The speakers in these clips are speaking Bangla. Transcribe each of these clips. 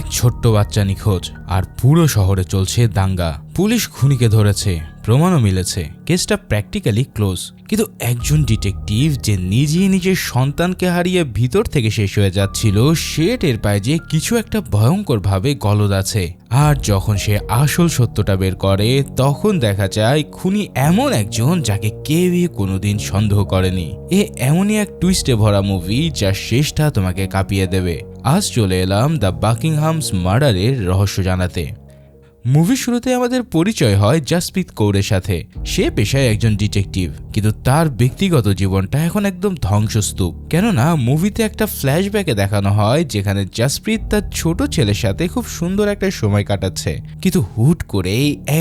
এক ছোট্ট বাচ্চা নিখোঁজ আর পুরো শহরে চলছে দাঙ্গা। পুলিশ খুনিকে ধরেছে, প্রমাণও মিলেছে, কেসটা প্র্যাকটিক্যালি ক্লোজ। কিন্তু একজন ডিটেকটিভ যে নিজেই নিজের সন্তানকে হারিয়ে ভিতর থেকে শেষ হয়ে যাচ্ছিল, সে টের পায় যে কিছু একটা ভয়ঙ্করভাবে গলদ আছে। আর যখন সে আসল সত্যটা বের করে, তখন দেখা যায় খুনি এমন একজন যাকে কেউই কোনোদিন সন্দেহ করেনি। এমনই এক টুইস্টে ভরা মুভি যা শেষটা তোমাকে কাঁপিয়ে দেবে। আজ চলে এলাম দ্য বাকিংহামস মার্ডারের রহস্য জানাতে। মুভির শুরুতে আমাদের পরিচয় হয় জাসপ্রীত কৌরের সাথে। সে পেশায় একজন ডিটেকটিভ, কিন্তু তার ব্যক্তিগত জীবনটা এখন একদম ধ্বংসস্তূপ। কেননা মুভিতে একটা ফ্ল্যাশব্যাকে দেখানো হয় যেখানে জাসপ্রীত তার ছোট ছেলের সাথে খুব সুন্দর একটা সময় কাটাচ্ছে, কিন্তু হুট করে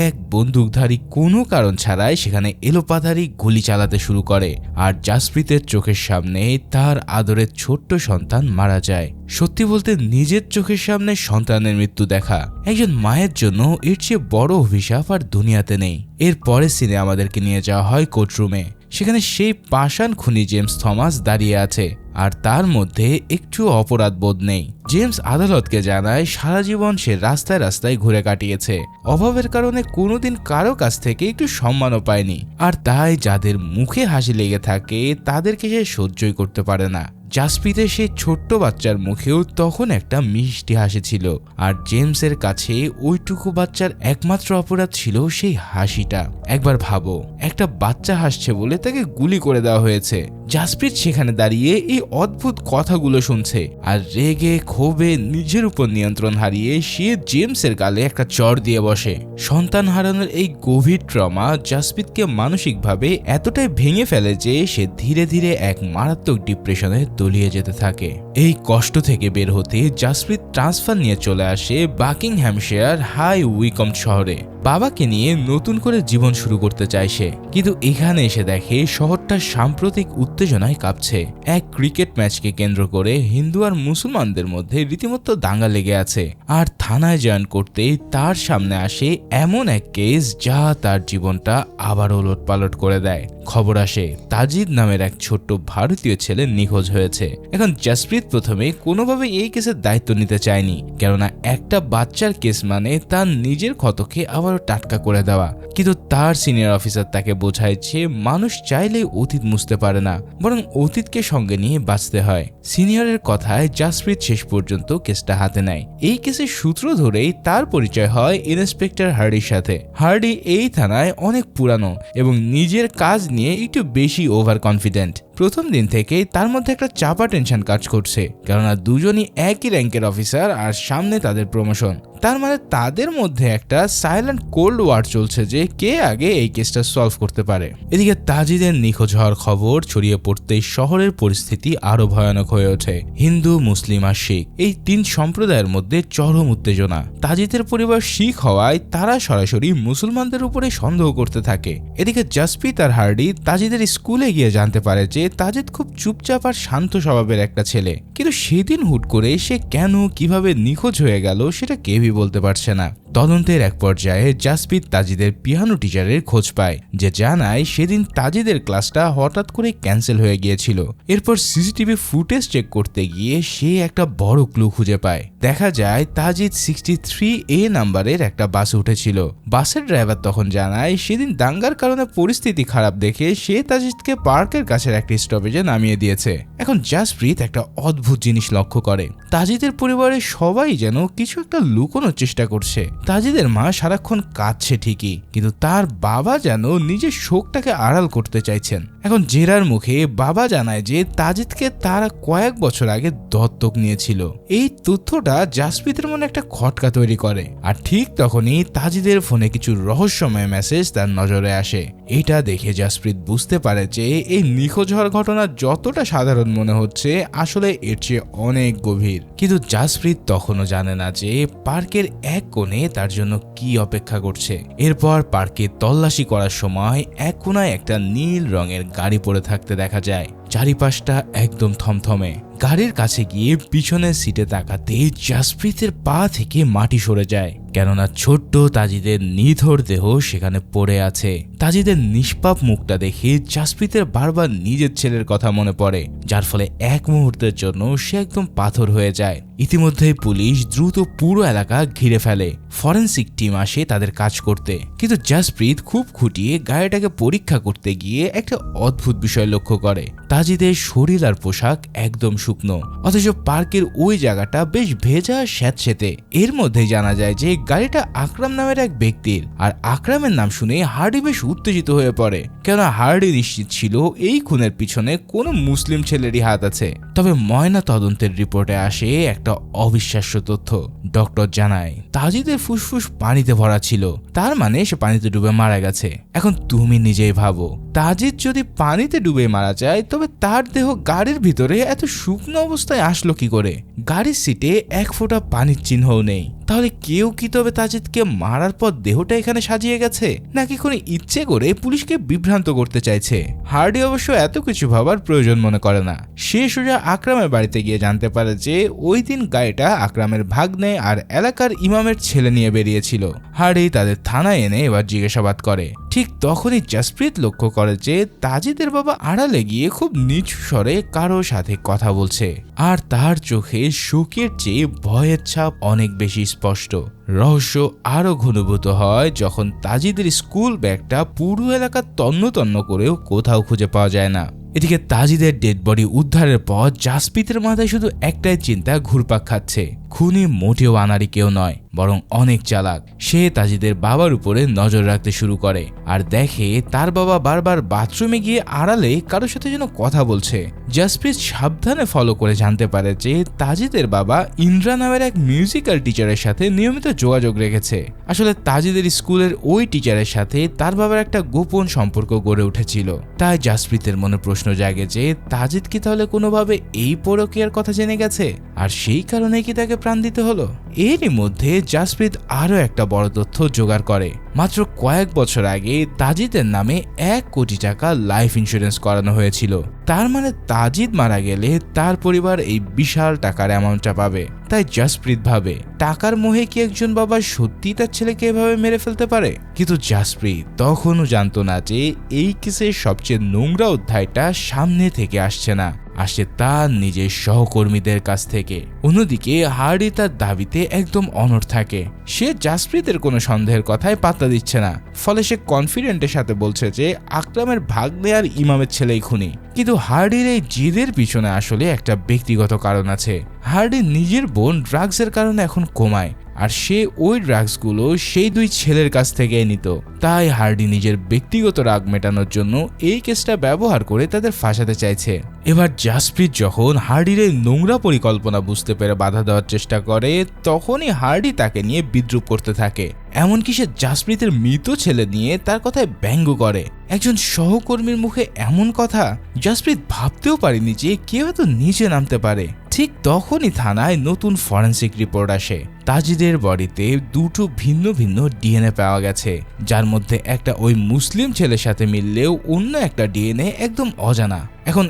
এক বন্দুকধারী কোনো কারণ ছাড়াই সেখানে এলোপাথারি গুলি চালাতে শুরু করে। আর জাসপ্রীতের চোখের সামনে তার আদরের ছোট্ট সন্তান মারা যায়। সত্যি বলতে নিজের চোখের সামনে সন্তানের মৃত্যু দেখা একজন মায়ের জন্য এর চেয়ে বড় অভিশাপ আর দুনিয়াতে নেই। এর পরের সিনে আমাদেরকে নিয়ে যাওয়া হয় কোর্টরুমে। সেখানে সেই পাষাণ খুনি জেমস থমাস দাঁড়িয়ে আছে, আর তার মধ্যে একটু অপরাধ বোধ নেই। জেমস আদালতকে জানায় সারা জীবন সে রাস্তায় রাস্তায় ঘুরে কাটিয়েছে, অভাবের কারণে কোনোদিন কারো কাছ থেকে একটু সম্মানও পায়নি। আর তাই যাদের মুখে হাসি লেগে থাকে তাদেরকে সে সহ্যই করতে পারে না। জাসপ্রীতের সেই ছোট্ট বাচ্চার মুখেও তখন একটা মিষ্টি হাসি ছিল, আর জেমসের কাছে ওইটুকু বাচ্চার একমাত্র অপরাধ ছিল সেই হাসিটা। একবার ভাবো, একটা বাচ্চা হাসছে বলে তাকে গুলি করে দেওয়া হয়েছে। জাসপ্রীত সেখানে দাঁড়িয়ে এই অদ্ভুত কথাগুলো শুনছে, আর রেগে ক্ষোভে নিজের উপর নিয়ন্ত্রণ হারিয়ে সে জেমসের গালে একটা চড় দিয়ে বসে। সন্তান হারানোর এই গভীর ট্রমা জাসপ্রীতকে মানসিকভাবে এতটাই ভেঙে ফেলে যে সে ধীরে ধীরে এক মারাত্মক ডিপ্রেশনে তলিয়ে যেতে থাকে। এই কষ্ট থেকে বের হতে জাসপ্রীত ট্রান্সফার নিয়ে চলে আসে বাকিংহ্যামশায়ার হাই উইকম শহরে। বাবাকে নিয়ে নতুন করে জীবন শুরু করতে চায় সে, কিন্তু এখানে এসে দেখে শহরটা সাম্প্রতিক উত্তেজনায় কাঁপছে। এক ক্রিকেট ম্যাচকে কেন্দ্র করে হিন্দু আর মুসলমানদের মধ্যে রীতিমতো দাঙ্গা লেগে আছে। আর থানায় জয়েন করতেই তার সামনে আসে এমন এক কেস যা তার জীবনটা আবারও ওলটপালট করে দেয়। খবর আসে তাজিদ নামের এক ছোট্ট ভারতীয় ছেলে নিখোঁজ হয়েছে। এখন জাসপ্রীত প্রথমে কোনোভাবে এই কেসের দায়িত্ব নিতে চায়নি, কেননা একটা বাচ্চার কেস মানে তার নিজের ক্ষতকে আবারও টাটকা করে দেওয়া। কিন্তু তার সিনিয়র অফিসার তাকে বোঝাইছে মানুষ চাইলেই অতীত মুছতে পারে না, বরং অতীতকে সঙ্গে নিয়ে বাঁচতে হয়। সিনিয়রের কথায় জাসপ্রীত শেষ পর্যন্ত কেসটা হাতে নেয়। এই কেসের সূত্র ধরেই তার পরিচয় হয় ইন্সপেক্টর হার্ডির সাথে। হার্ডি এই থানায় অনেক পুরানো এবং নিজের কাজ নিয়ে একটু বেশি ওভার কনফিডেন্ট। প্রথম দিন থেকেই তার মধ্যে একটা চাপা টেনশন কাজ করছে, কেননা দুজনই একই র্যাঙ্কের অফিসার আর সামনে তাদের প্রমোশন। তার মানে তাদের মধ্যে একটা সাইলেন্ট কোল্ড ওয়ার চলছে যে কে আগে এই কেসটা সলভ করতে পারে। এদিকে তাজিদের নিখোঁজ হওয়ার খবর ছড়িয়ে পড়তেই শহরের পরিস্থিতি আরো ভয়ানক হয়ে ওঠে। হিন্দু, মুসলিম আর শিখ এই তিন সম্প্রদায়ের মধ্যে চরম উত্তেজনা। তাজিদের পরিবার শিখ হওয়ায় তারা সরাসরি মুসলমানদের উপরে সন্দেহ করতে থাকে। এদিকে জাসপ্রীত আর হার্ডি তাজিদের স্কুলে গিয়ে জানতে পারে যে তাজিদ খুব চুপচাপ আর শান্ত স্বভাবের একটা ছেলে, কিন্তু সেদিন হুট করে সে কেন কিভাবে নিখোঁজ হয়ে গেল সেটা কেউই বলতে পারছে না। তদন্তের এক পর্যায়ে জাসপ্রীত তাজিদের পিয়ানো টিচারের খোঁজ পায়, যে জানায় সেদিন তাজিদের ক্লাসটা হঠাৎ করে ক্যান্সেল হয়ে গিয়েছিল। এরপর সিসিটিভি ফুটেজ চেক করতে গিয়ে সে একটা বড় ক্লু খুঁজে পায়। দেখা যায় তাজিদ 63A নাম্বারের একটা বাসে উঠেছিল। বাসের ড্রাইভার তখন জানায় সেদিন দাঙ্গার কারণে পরিস্থিতি খারাপ দেখে সে তাজিদকে পার্কের কাছের একটা স্টপেজে নামিয়ে দিয়েছে। এখন জাসপ্রীত একটা অদ্ভুত জিনিস লক্ষ্য করে, তাজিদের পরিবারের সবাই যেন কিছু একটা লুকোনোর চেষ্টা করছে। তাজিদের মা সারাক্ষণ কাঁদছে ঠিকই, কিন্তু তার বাবা যেন নিজের শোকটাকে আড়াল করতে চাইছেন। এখন জেরার মুখে বাবা জানায় যে তাজিদকে তারা কয়েক বছর আগে দত্তক নিয়েছিল। এই তথ্যটা জাসপ্রীতের মনে একটা খটকা তৈরি করে। আর ঠিক তখনই তাজিদের ফোনে কিছু রহস্যময় মেসেজ তার নজরে আসে। এটা দেখে জাসপ্রীত বুঝতে পারে যে এই নিখোঁজ হওয়ার ঘটনা যতটা সাধারণ মনে হচ্ছে আসলে এর চেয়ে অনেক গভীর। কিন্তু জাসপ্রীত তখনও জানে না যে পার্কের এক কোণে তার জন্য কি অপেক্ষা করছে। এরপর পার্কে তল্লাশি করার সময় এক কোণায় একটা নীল রঙের গাড়ি পড়ে থাকতে দেখা যায়। চারিপাশটা একদম থমথমে। গাড়ির কাছে গিয়ে পিছনের সিটে তাকাতে জাসপ্রীতের পা থেকে মাটি সরে যায়, কেননা ছোট্ট তাজিদের নিথর দেহ সেখানে পড়ে আছে। তাজিদের নিষ্পাপ মুখটা দেখে জাসপ্রীতের বারবার নিজের ছেলের কথা মনে পড়ে, যার ফলে এক মুহূর্তের জন্য সে একদম পাথর হয়ে যায়। ইতিমধ্যেই পুলিশ দ্রুত পুরো এলাকা ঘিরে ফেলে। ফরেনসিক টিম আসে তাদের কাজ করতে, কিন্তু জাসপ্রীত খুব খুঁটিয়ে গাড়িটাকে পরীক্ষা করতে গিয়ে একটা অদ্ভুত বিষয় লক্ষ্য করে। তাজিদের শরীর আর পোশাক একদম শুকনো, অথচ পার্কের ওই জায়গাটা বেশ ভেজা স্যাঁতসেঁতে। এর মধ্যেই জানা যায় যে গাড়িটা আকরাম নামের এক ব্যক্তির, আর আকরামের নাম শুনে হার্ডি বেশ উত্তেজিত হয়ে পড়ে, কেননা হার্ডি নিশ্চিত ছিল এই খুনের পিছনে কোনো মুসলিম ছেলেরই হাত আছে। তবে ময়না তদন্তের রিপোর্টে আসে একটা অবিশ্বাস্য তথ্য। ডক্টর জানায় তাজিদের ফুসফুস পানিতে ভরা ছিল, তার মানে সে পানিতে ডুবে মারা গেছে। এখন তুমি নিজেই ভাবো, তাজিদ যদি পানিতে ডুবে মারা যায় তবে তার দেহ গাড়ির ভিতরে এত শুকনো অবস্থায় আসলো কি করে? গাড়ির সিটে এক ফোঁটা পানির চিহ্নও নেই। তাহলে কেউ কি তবে তাজিদকে মারার পর দেহটা এখানে সাজিয়ে গেছে, নাকি কোনো ইচ্ছে করে পুলিশকে বিভ্রান্ত করতে চাইছে? হার্ডি অবশ্য এত কিছু ভাবার প্রয়োজন মনে করে না। সে সোজা আকরামের বাড়িতে গিয়ে জানতে পারে যে ওই দিন গাড়িটা আকরামের ভাগ্নে আর এলাকার ইমামের ছেলে নিয়ে বেরিয়েছিল। হার্ডি তাদের থানায় এনে এবার জিজ্ঞাসাবাদ করে। ঠিক তখনই জাসপ্রীত লক্ষ্য করে যে তাজিদের বাবা আড়ালে গিয়ে খুব নিচু স্বরে কারো সাথে কথা বলছে, আর তার চোখে শোকের চেয়ে ভয়ের ছাপ অনেক বেশি স্পষ্ট। রহস্য আরো ঘনীভূত হয় যখন তাজিদের স্কুল ব্যাগটা পুরো এলাকা তন্ন তন্ন করেও কোথাও খুঁজে পাওয়া যায় না। এদিকে তাজিদের ডেড বডি উদ্ধারের পর জাসপ্রীতের মাথায় শুধু একটাই চিন্তা ঘুরপাক খাচ্ছে, খুনি মোটেও আনারি কেউ নয়, বরং অনেক চালাক। সে তাজিদের বাবার উপরে নজর রাখতে শুরু করে আর দেখে তার বাবা বারবার বাথরুমে গিয়ে আড়ালে কারোর সাথে যেন কথা বলছে। জাসপ্রীত সাবধানে ফলো করে জানতে পারে যে তাজিদের বাবা ইন্দ্রা নামের এক মিউজিক্যাল টিচারের সাথে নিয়মিত যোগাযোগ রেখেছে। আসলে তাজিদের স্কুলের ওই টিচারের সাথে তার বাবার একটা গোপন সম্পর্ক গড়ে উঠেছিল। তাই জাসপ্রীতের মনে প্রশ্ন জাগে যে তাজিদ কি তাহলে কোনোভাবে এই পরকীয়ার কথা জেনে গেছে, আর সেই কারণে কি তাকে প্রাণ দিতে হলো? এরই মধ্যে জাসপ্রীত আরো একটা বড় তথ্য জোগাড় করে। মাত্র কয়েক বছর আগে তাজিদের নামে 1 কোটি টাকা লাইফ ইন্স্যুরেন্স করানো হয়েছিল। তার মানে তাজিদ মারা গেলে তার পরিবার এই বিশাল টাকার অ্যামাউন্টটা পাবে। তাই জাসপ্রীত ভাবে টাকার মোহে কি একজন বাবা সত্যি তার ছেলেকে এভাবে মেরে ফেলতে পারে? কিন্তু জাসপ্রীত তখনও জানতো না যে এই কেসের সবচেয়ে নোংরা অধ্যায়টা সামনে থেকে আসছে না, আসে তার নিজের সহকর্মীদের কাছ থেকে। অন্যদিকে হার্ডি তার দাবিতে একদম অনড় থাকে। সে জাসপ্রীতের কোনো সন্দেহের কথায় পাত্তা দিচ্ছে না, ফলে সে কনফিডেন্টের সাথে বলছে যে আকরামের ভাগ্নে আর ইমামের ছেলেই খুনি। কিন্তু হার্ডির এই জিদের পিছনে আসলে একটা ব্যক্তিগত কারণ আছে। হার্ডি নিজের বোন ড্রাগসের কারণে এখন কোমায়, আর সে ওই ড্রাগসগুলো সেই 2 ছেলের কাছ থেকে নিত। তাই হার্ডি নিজের ব্যক্তিগত রাগ মেটানোর জন্য এই কেসটা ব্যবহার করে তাদের ফাঁসাতে চাইছে। এবার জাসপ্রীত যখন হার্ডির এই নোংরা পরিকল্পনা বুঝতে পেরে বাধা দেওয়ার চেষ্টা করে, তখনই হার্ডি তাকে নিয়ে বিদ্রুপ করতে থাকে। এমনকি সে জাসপ্রীতের মৃত ছেলে নিয়ে তার কথায় ব্যঙ্গ করে। একজন সহকর্মীর মুখে এমন কথা জাসপ্রীত ভাবতেও পারেনি যে কেউ এত নিচে নামতে পারে। ঠিক তখনই থানায় নতুন ফরেনসিক রিপোর্ট আসে। তাজিদের বডিতে 2টো ভিন্ন ভিন্ন ডিএনএ পাওয়া গেছে, যার মধ্যে একটা ওই মুসলিম ছেলের সাথে মিললেও অন্য একটা ডিএনএ একদম অজানা। এখন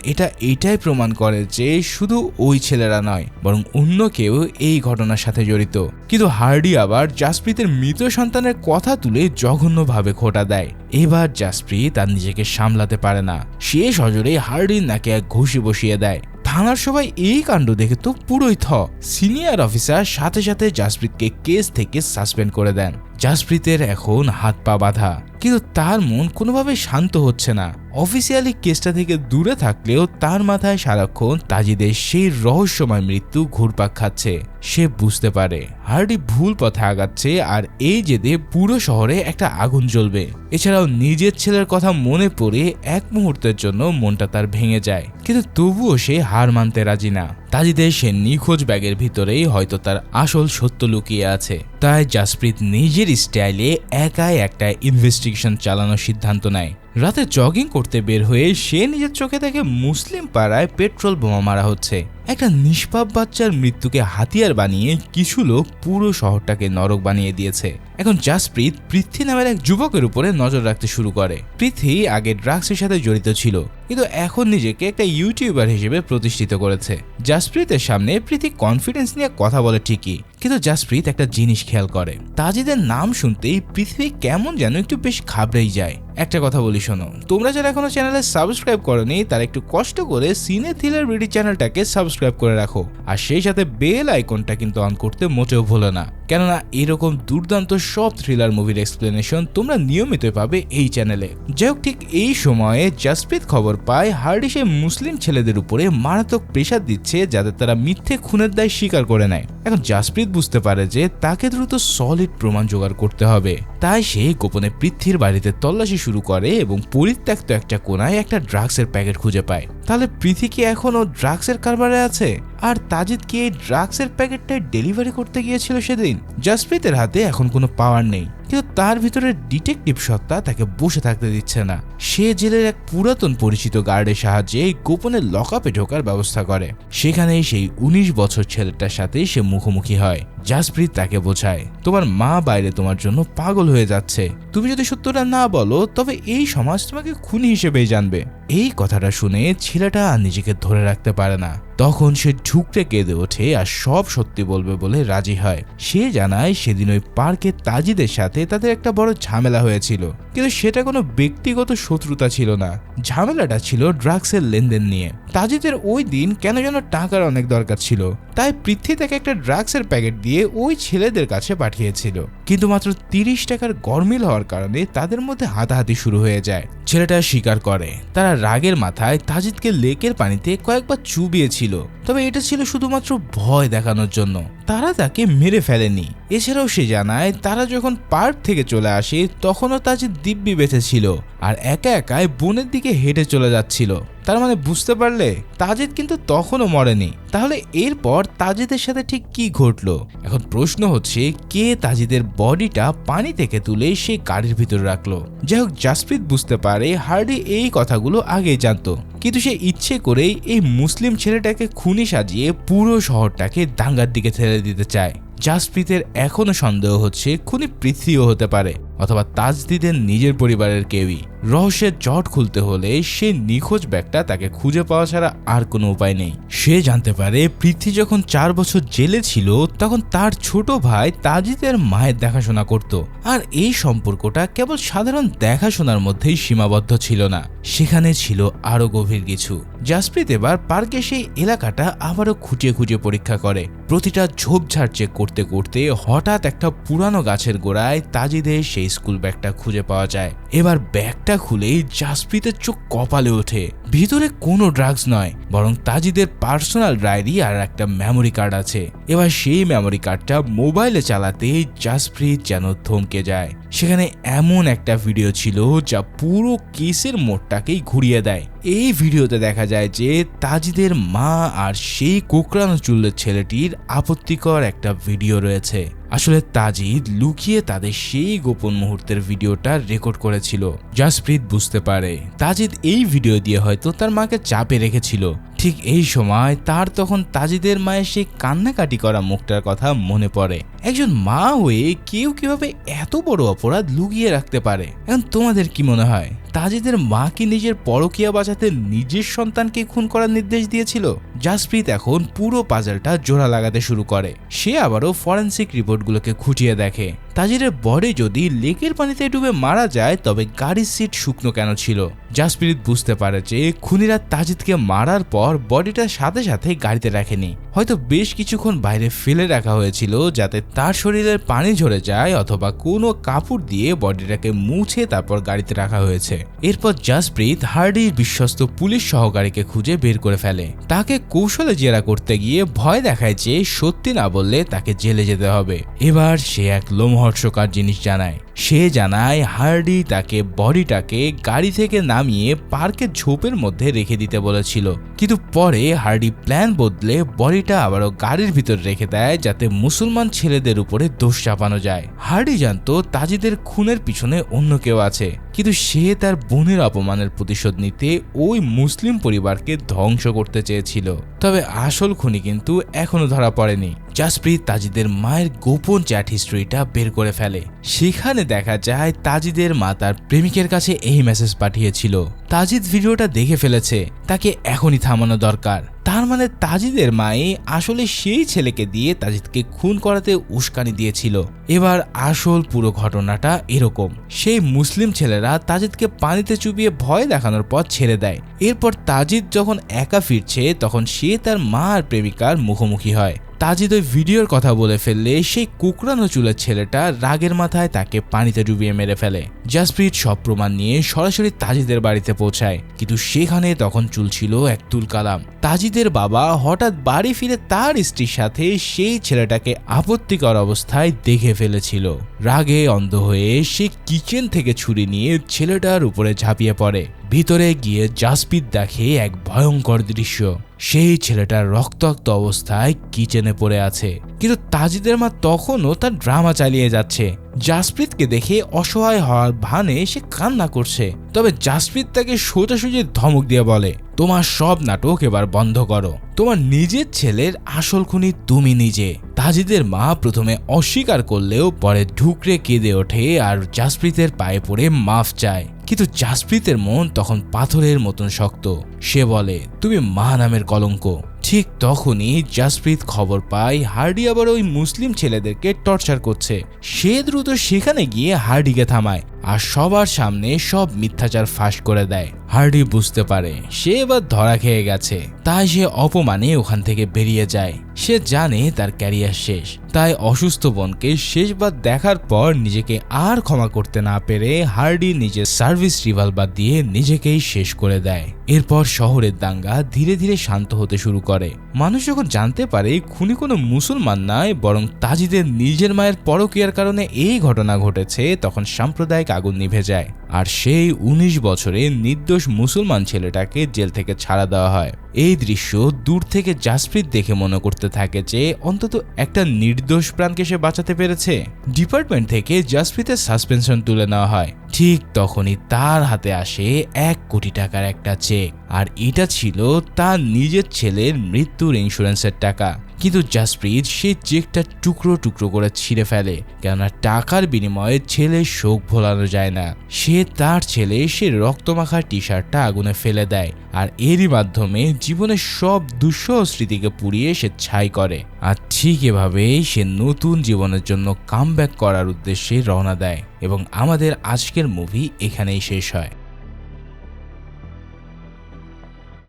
এটাই প্রমাণ করে যে শুধু ওই ছেলেরা নয়, বরং অন্য কেউ এই ঘটনার সাথে জড়িত। কিন্তু হার্ডি আবার জাসপ্রীতের মৃত সন্তানের কথা তুলে জঘন্যভাবে খোঁটা দেয়। এবার জাসপ্রীত তার নিজেকে সামলাতে পারে না, সে সজোরে হার্ডির নাকে এক ঘুষি বসিয়ে দেয়। থানার সবাই এই কাণ্ড দেখে তো পুরোই থ। সিনিয়র অফিসার সাথে সাথে জাসপ্রীতকে কেস থেকে সাসপেন্ড করে দেন। জাসপ্রীতের এখন হাত পা বাঁধা, কিন্তু তার মন কোনোভাবে শান্ত হচ্ছে না। অফিসিয়ালি কেসটা থেকে দূরে থাকলেও তার মাথায় সারাক্ষণ তাজিদের সেই রহস্যময় মৃত্যু ঘুরপাক খাচ্ছে। সে বুঝতে পারে হার্ডি ভুল পথে আগাচ্ছে, আর এই জেদে পুরো শহরে একটা আগুন জ্বলবে। এছাড়াও নিজের ছেলের কথা মনে পড়ে এক মুহূর্তের জন্য মনটা তার ভেঙে যায়, কিন্তু তবুও সে হার মানতে রাজি না। তাজিদের সে নিখোঁজ ব্যাগের ভিতরেই হয়তো তার আসল সত্য লুকিয়ে আছে। তাই জাসপ্রীত নিজের স্টাইলে একাই একটা ইনভেস্টিগেশন চালানোর সিদ্ধান্ত নেয়। রাতে জগিং করতে বের হয়ে সে নিজের চোখে দেখে মুসলিম পাড়ায় পেট্রোল বোমা মারা হচ্ছে। একটা নিষ্পাপ বাচ্চার মৃত্যুকে হাতিয়ার বানিয়ে কিছু লোক পুরো শহরটাকে নরক বানিয়ে দিয়েছে। এখন জাসপ্রীত পৃথ্বী নামের এক যুবকের উপরে নজর রাখতে শুরু করে। পৃথ্বী আগে ড্রাগসের সাথে জড়িত ছিল, কিন্তু এখন নিজেকে একটা ইউটিউবার হিসেবে প্রতিষ্ঠিত করেছে। জাসপ্রীতের সামনে পৃথ্বী কনফিডেন্স নিয়ে কথা বলে ঠিকই, কিন্তু জাসপ্রীত একটা জিনিস খেয়াল করে, তাজিদের নাম শুনতেই পৃথ্বী কেমন যেন একটু বেশ ঘাবড়েই যায়। একটা কথা বলি শোনো, তোমরা যারা এখনো চ্যানেলে সাবস্ক্রাইব করোনি তারা একটু কষ্ট করে সিনে থ্রিলার বিডি চ্যানেলটাকে সাবস্ক্রাইব করে রাখো, আর সেই সাথে বেল আইকনটা কিন্তু অন করতে মোটেও ভুলো না, কেননা এরকম দুর্দান্ত সব থ্রিলার মুভির এক্সপ্লেনেশন তোমরা নিয়মিত পাবে এই চ্যানেলে। যাই হোক, ঠিক এই সময়ে জাসপ্রীত খবর পায় হার্ডি সেই মুসলিম ছেলেদের উপরে মারাত্মক প্রেশার দিচ্ছে যাতে তারা মিথ্যে খুনের দায় স্বীকার করে নেয়। এখন জাসপ্রীত বুঝতে পারে যে তাকে দ্রুত সলিড প্রমাণ জোগাড় করতে হবে, তাই সে গোপনে পৃথ্বীর বাড়িতে তল্লাশি শুরু করে এবং পরিত্যক্ত একটা কোনায় একটা ড্রাগসের প্যাকেট খুঁজে পায়। তাহলে পৃথ্বী কি এখনো ড্রাগসের কারবারে আছে? আর তাজিদ কি এই ড্রাগসের প্যাকেটটা ডেলিভারি করতে গিয়েছিল সেদিন? জাসপ্রীতের হাতে এখন কোনো পাওয়ার নেই, কিন্তু তার ভিতরে ডিটেকটিভ সত্তা তাকে বসে থাকতে দিচ্ছে না। সে জেলের এক পুরাতন পরিচিত গার্ডের সাহায্যে গোপনে লকআপে ঢোকার ব্যবস্থা করে। সেখানেই সেই 19 বছর ছেলেটার সাথে সে মুখোমুখি হয়। জাসপ্রীত তাকে বোঝায়, তোমার মা বাইরে তোমার জন্য পাগল হয়ে যাচ্ছে, তুমি যদি সত্যটা না বলো তবে এই সমাজ তোমাকে খুনি হিসেবেই জানবে। এই কথাটা শুনে ছেলেটা আর নিজেকে ধরে রাখতে পারে না, তখন সে ঝুঁকতে কেঁদে ওঠে আর সব সত্যি বলবে বলে রাজি হয়। সে জানায় সেদিন ওই পার্কে তাজিদের সাথে তাদের একটা বড় ঝামেলা হয়েছিল, কিন্তু সেটা কোনো ব্যক্তিগত শত্রুতা ছিল না, ঝামেলাটা ছিল ড্রাগসের লেনদেন নিয়ে। তাজিদের ওই দিন কেন যেন টাকার অনেক দরকার ছিল, তাই পৃথ্বী তাকে একটা ড্রাগসের প্যাকেট দিয়ে ওই ছেলেদের কাছে পাঠিয়েছিল, কিন্তু মাত্র 30 টাকার গরমিল হওয়ার কারণে তাদের মধ্যে হাতাহাতি শুরু হয়ে যায়। ছেলেটা স্বীকার করে তারা রাগের মাথায় তাজিদকে লেকের পানিতে কয়েকবার চুবিয়েছিল, তবে এটা ছিল শুধুমাত্র ভয় দেখানোর জন্য, তারা তাকে মেরে ফেলেনি। এছাড়াও সে জানায় তারা যখন পার্ক থেকে চলে আসে তখনও তাজিদ দিব্যি বেঁচে ছিল আর একা একাই বনের দিকে হেঁটে চলে যাচ্ছিল। তার মানে বুঝতে পারলে তাজিদ কিন্তু তখনও মরেনি। তাহলে এরপর তাজিদের সাথে ঠিক কি ঘটলো? এখন প্রশ্ন হচ্ছে, কে তাজিদের বডিটা পানি থেকে তুলে সে গাড়ির ভিতরে রাখলো? যাই হোক, জাসপ্রীত বুঝতে পারে হার্ডি এই কথাগুলো আগেই জানতো, কিন্তু সে ইচ্ছে করেই এই মুসলিম ছেলেটাকে খুনি সাজিয়ে পুরো শহরটাকে দাঙ্গার দিকে ঠেলে দিতে চায়। জাসপ্রীতের এখনো সন্দেহ হচ্ছে খুনি পৃথ্বীও হতে পারে, অথবা তাজদিদের নিজের পরিবারের কেউই। রহস্যের জট খুলতে হলে সে নিখোঁজ ব্যাগটা তাকে খুঁজে পাওয়া ছাড়া আর কোনো উপায় নেই। সে জানতে পারে পৃথ্বী যখন 4 বছর জেলে ছিল তখন তার ছোট ভাই তাজিদের মায়ের দেখাশোনা করত, আর এই সম্পর্কটা কেবল সাধারণ দেখাশোনার মধ্যেই সীমাবদ্ধ ছিল না, সেখানে ছিল আরো গভীর কিছু। জাসপ্রীত এবার পার্কে সেই এলাকাটা আবারও খুঁটিয়ে খুঁটিয়ে পরীক্ষা করে। প্রতিটা ঝোপঝাড় চেক করতে করতে হঠাৎ একটা পুরানো গাছের গোড়ায় তাজিদের সেই স্কুল ব্যাগটা খুঁজে পাওয়া যায়। এবার ব্যাগটা খুলেই জাসপ্রীতের চোখ কপালে ওঠে। ভিতরে কোনো ড্রাগস নয়, বরং তাজিদের পার্সোনাল ডায়েরি আর একটা মেমোরি কার্ড আছে। এবার সেই মেমোরি কার্ডটা মোবাইলে চালাতে জাসপ্রীত যেন থমকে যায়। সেখানে এমন একটা ভিডিও ছিল যা পুরো কেসের মোড়টাকেই ঘুরিয়ে দেয়। এই ভিডিওতে দেখা যায় যে তাজিদের মা আর সেই কোকড়ানো চুলের ছেলেটির আপত্তিকর একটা ভিডিও রয়েছে। আসলে তাজিদ লুকিয়ে তাদের সেই গোপন মুহূর্তের ভিডিওটা রেকর্ড করেছিল। জাসপ্রীত বুঝতে পারে তাজিদ এই ভিডিও দিয়ে হয়তো তার মাকে চাপে রেখেছিল। ঠিক এই সময় তার তখন তাজিদের মায়ের সেই কান্নাকাটি করা মুখটার কথা মনে পড়ে। একজন মা হয়ে কেউ কিভাবে এত বড় অপরাধ লুকিয়ে রাখতে পারে? এখন তোমাদের কি মনে হয়, তাজিদের মা কি নিজের পরকীয়া বাঁচাতে নিজের সন্তানকে খুন করার নির্দেশ দিয়েছিল? জাসপ্রীত এখন পুরো পাজলটা জোড়া লাগাতে শুরু করে। সে আবারও ফরেনসিক রিপোর্টগুলোকে খুঁটিয়ে দেখে। তাজিরের বডি যদি লেকের পানিতে ডুবে মারা যায় তবে গাড়ির সিট শুকনো কেন ছিল? জাসপ্রীত বুঝতে পারে যে খুনিরা তাজিদকে মারার পর বডিটার সাথে সাথে গাড়িতে রাখেনি, হয়তো বেশ কিছুক্ষণ বাইরে ফেলে রাখা হয়েছিল যাতে তার শরীরের পানি ঝরে যায়, অথবা কোনো কাপড় দিয়ে বডিটাকে মুছে তারপর গাড়িতে রাখা হয়েছে। এরপর জাসপ্রীত হার্ডির বিশ্বস্ত পুলিশ সহকারীকে খুঁজে বের করে ফেলে। তাকে কৌশলে জেরা করতে গিয়ে ভয় দেখায় যে সত্যি না বললে তাকে জেলে যেতে হবে। এবার সে এক লোমহর্ষকর জিনিস জানায়। সে জানায় হার্ডি তাকে বডিটাকে গাড়ি থেকে নামিয়ে পার্কের ঝোপের মধ্যে রেখে দিতে বলেছিল, কিন্তু পরে হার্ডি প্ল্যান বদলে বডিটা আবারও গাড়ির ভিতর রেখে দেয় যাতে মুসলমান ছেলেদের উপরে দোষ চাপানো যায়। হার্ডি জানতো তাজিদের খুনের পিছনে অন্য কেউ আছে, কিন্তু সে তার বোনের অপমানের প্রতিশোধ নিতে ওই মুসলিম পরিবারকে ধ্বংস করতে চেয়েছিল। তবে আসল খুনি কিন্তু এখনো ধরা পড়েনি। জাসপ্রীত তাজিদের মায়ের গোপন চ্যাট হিস্ট্রিটা বের করে ফেলে। সেখানে দেখা যায় তাজিদের মা তার প্রেমিকের কাছে এই মেসেজ পাঠিয়েছিল, তাজিদ ভিডিওটা দেখে ফেলেছে, তাকে এখনই থামানো দরকার। তার মানে তাজিদের মাই আসলে সেই ছেলেকে দিয়ে তাজিদকে খুন করাতে উস্কানি দিয়েছিল। এবার আসল পুরো ঘটনাটা এরকম, সেই মুসলিম ছেলেরা তাজিদকে পানিতে চুবিয়ে ভয় দেখানোর পর ছেড়ে দেয়। এরপর তাজিদ যখন একা ফিরছে তখন সে তার মা আর প্রেমিকার মুখোমুখি হয়। তাজিদ ওই ভিডিওর কথা বলে ফেললে সেই কুকরানো চুলের ছেলেটা রাগের মাথায় তাকে পানিতে ডুবিয়ে মেরে ফেলে। জাসপ্রীত সব প্রমাণ নিয়ে সরাসরি তাজিদের বাড়িতে পৌঁছায়, কিন্তু সেখানে তখন চলছিল এক তুলকালাম। তাজিদের বাবা হঠাৎ বাড়ি ফিরে তার স্ত্রীর সাথে সেই ছেলেটাকে আপত্তিকর অবস্থায় দেখে ফেলেছিল। রাগে অন্ধ হয়ে সে কিচেন থেকে ছুরি নিয়ে ছেলেটার উপরে ঝাঁপিয়ে পড়ে। ভিতরে গিয়ে জাসপ্রীত দেখে এক ভয়ঙ্কর দৃশ্য, সেই ছেলেটা রক্তাক্ত অবস্থায় কিচেনে পড়ে আছে। কিন্তু তাজিদের মা তখনও তার ড্রামা চালিয়ে যাচ্ছে। জাসপ্রীতকে দেখে অসহায় হওয়ার ভানে সে কান্না করছে। তবে জাসপ্রীত তাকে সোজাসুজি ধমক দিয়ে বলে, তোমার সব নাটক এবার বন্ধ করো, তোমার নিজের ছেলের আসল খুনি তুমি নিজে। তাজিদের মা প্রথমে অস্বীকার করলেও পরে ঢুকরে কেঁদে ওঠে আর জাসপ্রীতের পায়ে পড়ে মাফ চায়। কিন্তু জাসপ্রীতের মন তখন পাথরের মতন শক্ত। সে বলে, তুমি মা নামের কলঙ্ক। ঠিক তখনই জাসপ্রীত খবর পায় হার্ডি আবার ওই মুসলিম ছেলেদেরকে টর্চার করছে। সে দ্রুত সেখানে গিয়ে হার্ডিকে থামায় আর সবার সামনে সব মিথ্যাচার ফাঁস করে দেয়। হার্ডি বুঝতে পারে সে এবার ধরা খেয়ে গেছে, তাই সে অপমানে ওখান থেকে বেরিয়ে যায়। সে জানে তার ক্যারিয়ার শেষ, তাই অসুস্থ বোনকে শেষবার দেখার পর নিজেকে আর ক্ষমা করতে না পেরে হার্ডি নিজের সার্ভিস রিভলভার দিয়ে নিজেকেই শেষ করে দেয়। এরপর শহরের দাঙ্গা ধীরে ধীরে শান্ত হতে শুরু করে। মানুষ যখন জানতে পারে খুনি কোনো মুসলমান নয় বরং তাজিদের নিজের মায়ের পরকীয়ার কারণে এই ঘটনা ঘটেছে, তখন সাম্প্রদায়িক আগুন নিভে যায় আর সেই 19 বছরের নির্দোষ মুসলমান ছেলেটাকে জেল থেকে ছাড়া দেওয়া হয়। এই দৃশ্য দূর থেকে জাসপ্রীত দেখে মনে করতে থাকে যে অন্তত একটা নির্দোষ প্রাণকে সে বাঁচাতে পেরেছে। ডিপার্টমেন্ট থেকে জাসপ্রীতের সাসপেনশন তুলে নেওয়া হয়। ঠিক তখনই তার হাতে আসে 1 কোটি টাকার একটা চেক, আর এটা ছিল তার নিজের ছেলের মৃত্যুর ইন্স্যুরেন্সের টাকা। কিন্তু জাসপ্রীত সেই চেকটা টুকরো টুকরো করে ছিঁড়ে ফেলে, কেননা টাকার বিনিময়ে ছেলের শোক ভোলানো যায় না। সে তার ছেলে সে রক্তমাখা টি শার্টটা আগুনে ফেলে দেয় আর এরই মাধ্যমে জীবনের সব দুঃসহ স্মৃতিকে পুড়িয়ে সে ছাই করে। আর ঠিক এভাবেই সে নতুন জীবনের জন্য কামব্যাক করার উদ্দেশ্যে রওনা দেয় এবং আমাদের আজকের মুভি এখানেই শেষ হয়।